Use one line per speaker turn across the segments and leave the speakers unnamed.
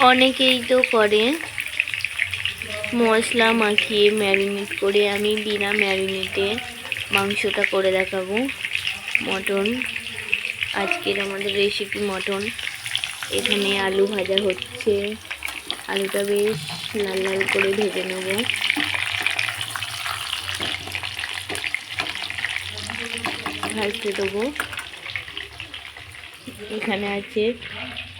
অনেকেই তো করে মশলা মাখিয়ে ম্যারিনেট করে, আমি বিনা ম্যারিনেটে মাংসটা করে দেখাবো। মটন, আজকের আমাদের রেসিপি মটন। এখানে আলু ভাজা হচ্ছে, আলুটা বেশ লাল লাল করে ভেজে নেব। ভাজতে দেবো। এখানে আছে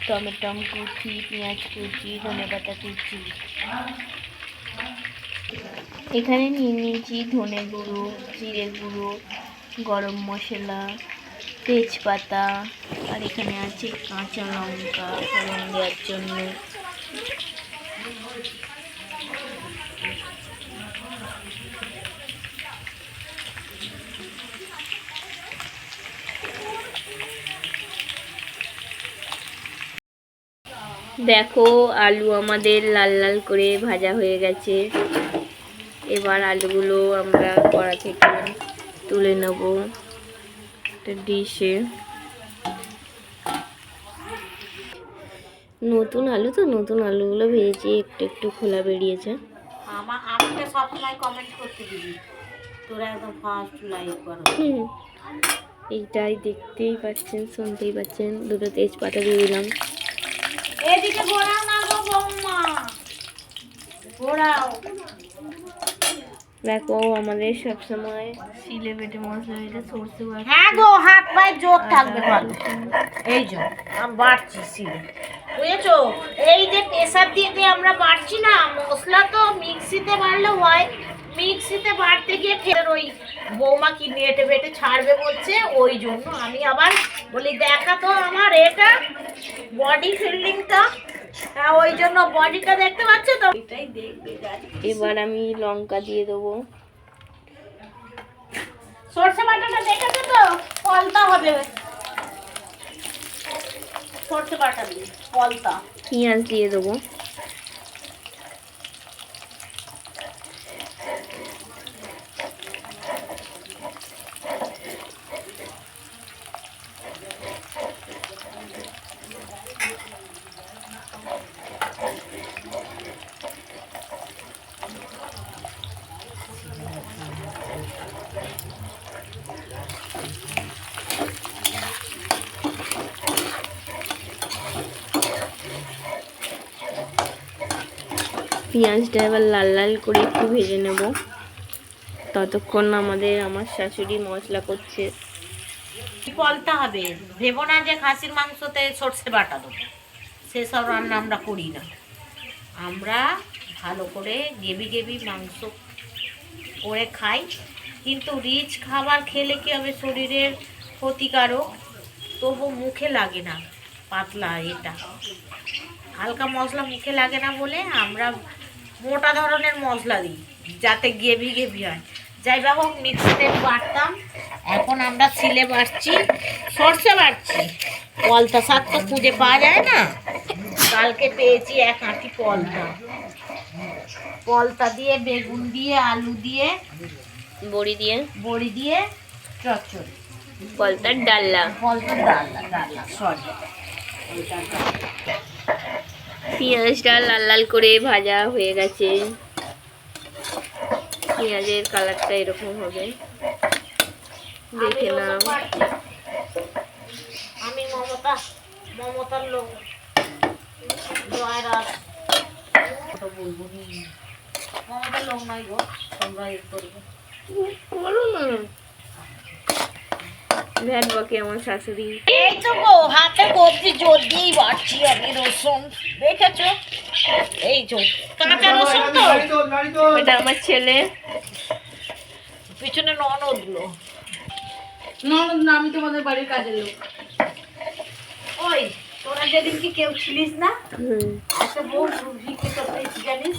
টমেটো কুচি, পেঁয়াজ কুচি, ধনেপাতা কুচি। এখানে নিয়ে নিয়েছি ধনে গুঁড়ো, জিরে গুঁড়ো, গরম মশলা, তেজপাতা, আর এখানে আছে কাঁচা লঙ্কা ফোড়ন দেওয়ার জন্য। দেখো আলু আমাদের লাল লাল করে ভাজা হয়ে গেছে। এবার আলুগুলো আমরা কড়া থেকে তুলে নেব একটা ডিশে। নতুন আলু তো, নতুন আলুগুলো ভেজেছি, একটু একটু খোলা বেরিয়েছে।
আমাকে সবসময় কমেন্ট করতে দিবি, তোরা একদম ফার্স্ট লাইক করো।
এইটাই দেখতেই পাচ্ছেন, শুনতেই পাচ্ছেন। দুটো তেজপাতা দিয়ে দিলাম।
এদিকে ঘোরাও না গো বৌমা, ঘোরাও।
দেখো আমাদের সবসময় শিলে বেটে মশলা, এটা সরষে বাটা।
হ্যাঁ গো, হাত পায়ে জোর থাকবে ভালো। এই যে আমি বাড়ছি শিলে, বুঝেছো? এই যে প্রেসার দিয়ে দিয়ে আমরা বাড়ছি না মশলা, তো মিক্সিতে বাড়লে হয়। মিক্সিতে বাড়তে গিয়ে ফের ওই বৌমা কি নেটে বেটে ছাড়বে বলছে, ওই জন্য আমি আবার বলি দেখা তো আমার এটা বডি ফিল্ডিংটা, ওই জন্য বডিটা দেখতে পাচ্ছ তো, এটাই দেখবে।
এবার আমি লঙ্কা দিয়ে দেবো।
সরষে বাটাটা দেখেছো তো, পলতা হবে। সরষে বাটা দিয়ে পলতা।
পেঁয়াজ দিয়ে দেবো। পেঁয়াজটা এবার লাল লাল করে একটু ভেজে নেব। ততক্ষণ আমার শাশুড়ি মশলা করছে।
পলতা হবে, ভেবো না যে খাসির মাংসতে সরষে বাটা দেবো, সেসব রান্না আমরা করি না। আমরা ভালো করে গেবি গেবি মাংস করে খাই। কিন্তু রিচ খাবার খেলে কি হবে, শরীরের ক্ষতিকারক, তবু মুখে লাগে না। পাতলা এটা হালকা মশলা মুখে লাগে না বলে আমরা মোটা ধরনের মশলা দিই, যাতে গেবি গেবি হয়। যাই বা হোক, মিক্সিতে বাটতাম, এখন আমরা শিলে বাটছি, সরষে বাটছি। পলতা শাক তো খুঁজে পাওয়া যায় না, কালকে পেয়েছি এক আঁটি পলতা। পলতা দিয়ে, বেগুন দিয়ে, আলু দিয়ে, বড়ি দিয়ে চচ্চড়ি,
পলতার ডাল্লা।
সরি।
পেঁয়াজটা লাল লাল করে ভাজা হয়ে গেছে। পেঁয়াজের কালারটা এরকম হবে, দেখে নাও।
আমি মমতার লোক, জয়রাজ বলবো নি, মমতার লোক নয় গো, তোমরা করবে
বলো না। ভ্যাট বকে আমার শাশুড়ি।
এই তো গো, হাতে কবজি জোর দিয়েই বাড়ছি আমি রসুন, দেখেছো? এই যে কাঁচা রসুন তো,
এটা আমার ছেলে।
পিছনে ননদ লো,
ননদ না, আমি তোমাদের বাড়ির কাজের লোক।
ওই তোরা যেদিন কি কেউ ছিলিস না, একটা বউ ভিক্ষিত পেয়েছি জানিস,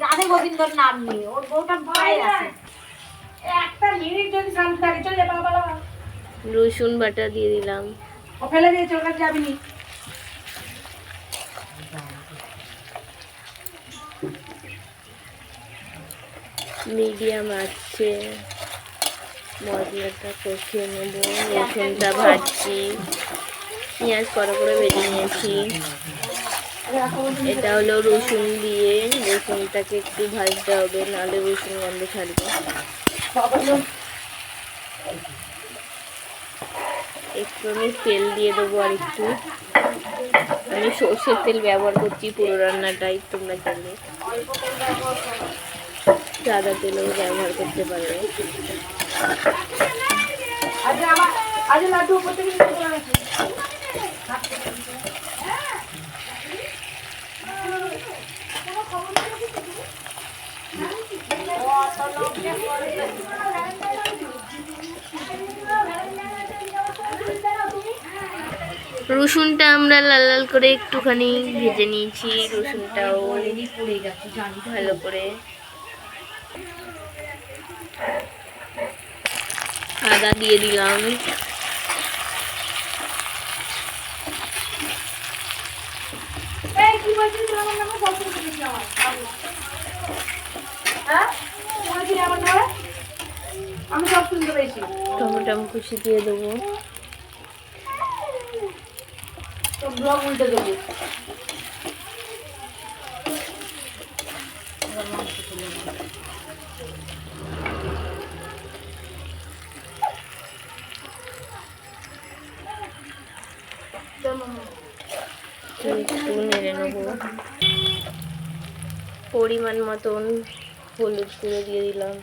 রাধে গোবিন্দর নাম নিয়ে, ওর বউটা ভাই আছে। একটা মিনিট যদি শান্তি থাকে চলে যাবে। বাবা
রসুন বাটা দিয়ে দিলাম।
ও ফেলে দিয়েছে, ওটা যাবিনি।
মিডিয়াম আছে। মশলাটা কষিয়ে নেব। রসুনটা ভাজছি, পেঁয়াজ কড়া করে ভেজে নিয়েছি। এটা হলো রসুন দিয়ে, রসুনটাকে একটু ভাজতে হবে, নাহলে রসুন গন্ধ ছাড়বে। একটু আমি তেল দিয়ে দেবো, আর একটু আমি সর্ষের তেল ব্যবহার করছি পুরো রান্নাটাই। তোমরা চাইলে সাদা তেলও ব্যবহার করতে পারবে। রসুনটা আমরা লাল লাল করে একটুখানি ভেজে নিয়েছি। রসুনটাও ভালো করে, আদা দিয়ে দিলাম। টমেটো কুচি দিয়ে দেবো। একটু নেড়ে নেবো। পরিমাণ মতন হলুদ গুঁড়ো দিয়ে দিলাম।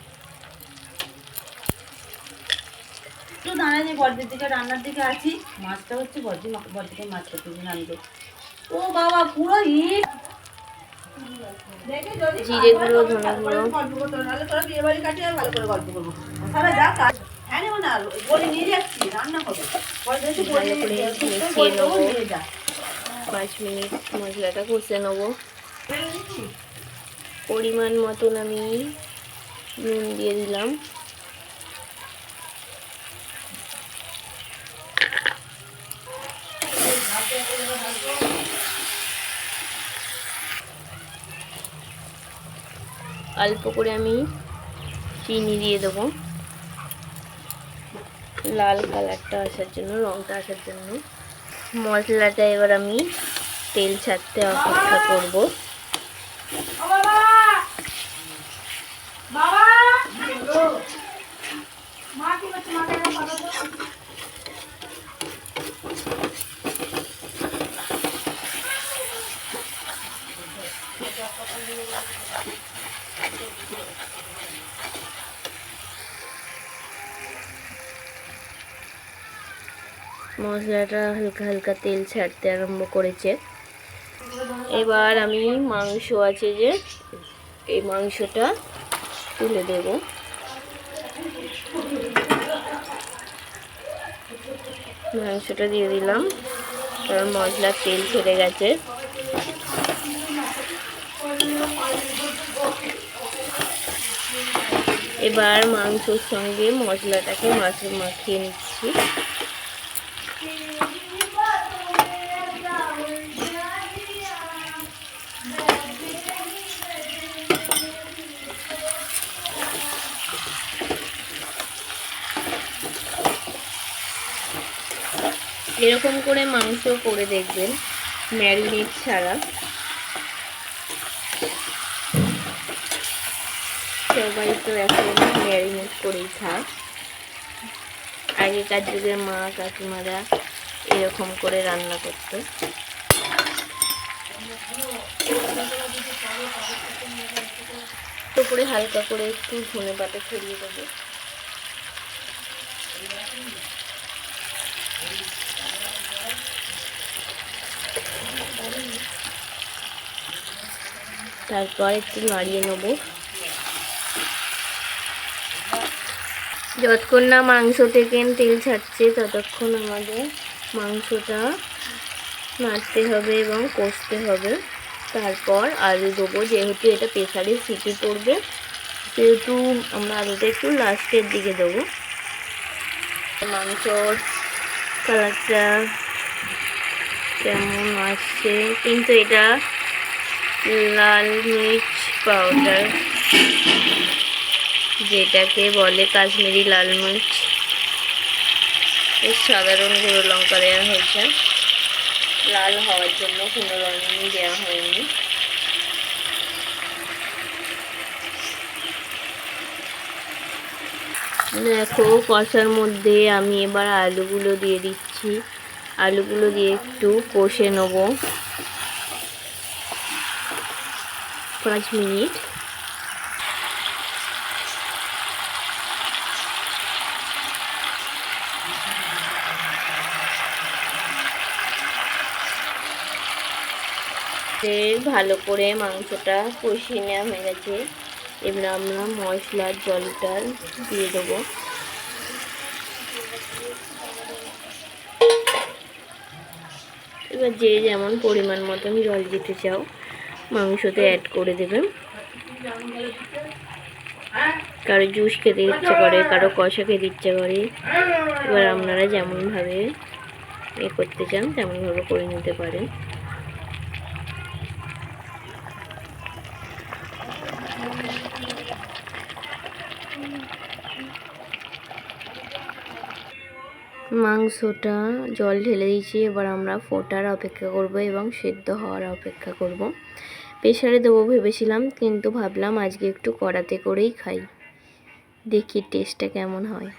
একটু দাঁড়ায় যে বড়দের দিকে রান্নার দিকে আছি। মাছটা হচ্ছে বড়দিকে মাছ করতে আনবে। ও বাবা পুরো হিট।
জিরে গুঁড়ো, ধনে গুঁড়ো,
গল্প করতে নাহলে তোরা বিয়ে বাড়ি কাটিয়ে আর ভালো করে গল্প করবো। সারা যা কাজ হ্যাঁ রে না বলে নিয়ে যাচ্ছি রান্না হবে।
ভালো করে মিশিয়ে নেবো। 5 মিনিট মশলাটা কষে নেবো। পরিমাণ মতন আমি নুন দিয়ে দিলাম। অল্প করে আমি চিনি দিয়ে দেবো, লাল কালারটা আসার জন্য, রঙটা আসার জন্য। মশলাটা এবার আমি তেল ছাড়তে অপেক্ষা করব। মশলাটা হালকা হালকা তেল ছাড়তে আরম্ভ করেছে। এবার আমি মাংস আছে যে, এই মাংসটা তুলে দেব। মাংসটা দিয়ে দিলাম, কারণ মশলার তেল ছেড়ে গেছে। এবার মাংসের সঙ্গে মশলাটাকে মাখিয়ে নিচ্ছি। এরকম করে মাংস করে দেখবেন, ম্যারিনেট ছাড়া। সবাই তো এখন ম্যারিনেট করেই খায়। আগেকার যুগে মা কাকিমারা এরকম করে রান্না করতো। তো করে হালকা করে একটু ধনে পাতা ছড়িয়ে দেবো। তারপর একটু নাড়িয়ে নেব। যতক্ষণ না মাংস থেকে তেল ছাড়ছে ততক্ষণ আমাদের মাংসটা নাড়তে হবে এবং কষতে হবে। তারপর আলু দেবো, যেহেতু এটা প্রেসারে সিটি পড়বে সেহেতু আমরা আলুটা একটু লাস্টের দিকে দেবো। মাংসর কালারটা কেমন আসছে, কিন্তু এটা লাল মির্চ পাউডার যেটাকে বলে কাশ্মীরি লাল মির্চ। এর সাধারণ গুঁড়ো লঙ্কা দেওয়া হয়েছে, লাল হওয়ার জন্য কোনো রঙই দেওয়া হয়নি। দেখো কষার মধ্যে আমি এবার আলুগুলো দিয়ে দিচ্ছি। আলুগুলো দিয়ে একটু কষে নেব 5 মিনিট। ভালো করে মাংসটা কষিয়ে নেওয়া হয়ে গেছে। এবার আমরা মশলার জলটা দিয়ে দেবো। এবার যে যেমন পরিমাণ মতন জল দিতে চাও মাংসতে অ্যাড করে দেবে। কারো জুস খেতে ইচ্ছে করে, কারো কষা খেতে ইচ্ছে করে। এবার আপনারা যেমনভাবে করতে চান তেমনভাবে করে নিতে পারেন। মাংসটা জল ঢেলে দিয়েছি, এবার আমরা ফোটার অপেক্ষা করব এবং সেদ্ধ হওয়ার অপেক্ষা করব। প্রেসারে দেবো ভেবেছিলাম, কিন্তু ভাবলাম আজকে একটু কড়াতে করেই খাই, দেখি টেস্টটা কেমন হয়।